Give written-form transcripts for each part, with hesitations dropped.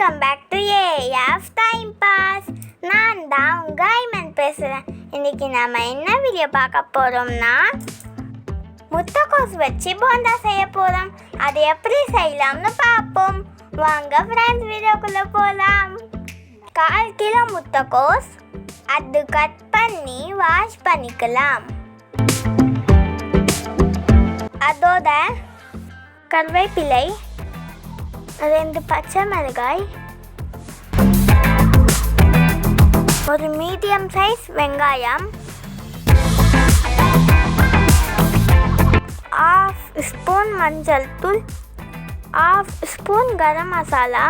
Welcome back to AF time pass. நான் தான் உங்க ஐமன் பேசுகிறேன். இன்றைக்கி நாம் என்ன வீடியோ பார்க்க போகிறோம்னா, முட்டைக்கோஸ் வச்சு போண்டா செய்ய போகிறோம். அது எப்படி செய்யலாம்னு பார்ப்போம். வாங்க ஃப்ரெண்ட்ஸ், வீடியோக்குள்ளே போகலாம். 1/4 கிலோ முட்டைக்கோஸ், அது கட் பண்ணி வாஷ் பண்ணிக்கலாம். அதோட கருவேப்பிலை, 2 பச்சை மிளகாய், ஒரு மீடியம் சைஸ் வெங்காயம், 1/2 ஸ்பூன் மஞ்சள் தூள், 1/2 ஸ்பூன் கரம் மசாலா,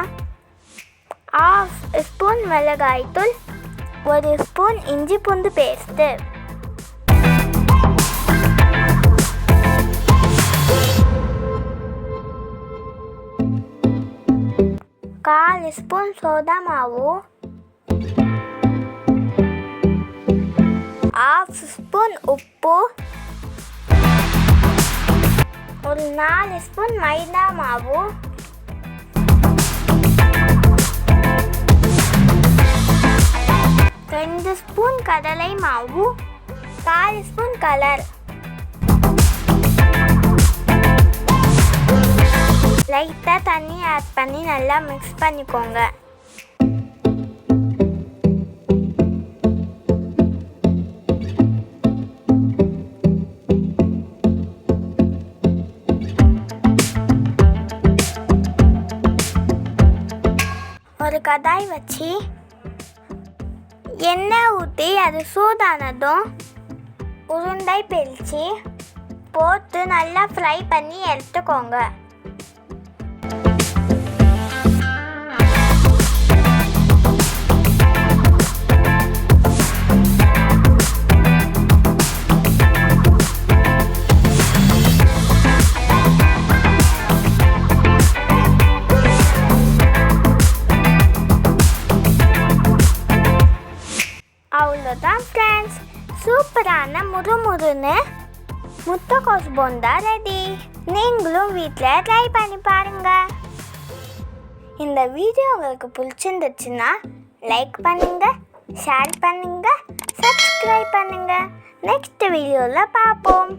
1/2 ஸ்பூன் மிளகாய் தூள், 1 ஸ்பூன் இஞ்சி பூண்டு பேஸ்ட்டு. கால் ஸ்பூன் சோடா மாவு, 1/2 ஸ்பூன் உப்பு, ஒரு 4 ஸ்பூன் மைதா மாவு, 2 ஸ்பூன் கடலை மாவு, 1/4 ஸ்பூன் கலர். லைட்டாக தண்ணி ஆட் பண்ணி நல்லா மிக்ஸ் பண்ணிக்கோங்க. ஒரு கடாய் வச்சு எண்ணெய் ஊற்றி அது சூடானதும் உருண்டை பிரித்து போட்டு நல்லா ஃப்ரை பண்ணி எடுத்துக்கோங்க. அவ்வளோதான் ஃப்ரெண்ட்ஸ், சூப்பரான முறுமுறுன்னு முட்டைக்கோஸ் போண்டா ரெடி. நீங்களும் வீட்டில் ட்ரை பண்ணி பாருங்கள். இந்த வீடியோ உங்களுக்கு பிடிச்சிருந்துச்சுன்னா லைக் பண்ணுங்கள், ஷேர் பண்ணுங்கள், சப்ஸ்கிரைப் பண்ணுங்கள். நெக்ஸ்ட் வீடியோவில் பார்ப்போம்.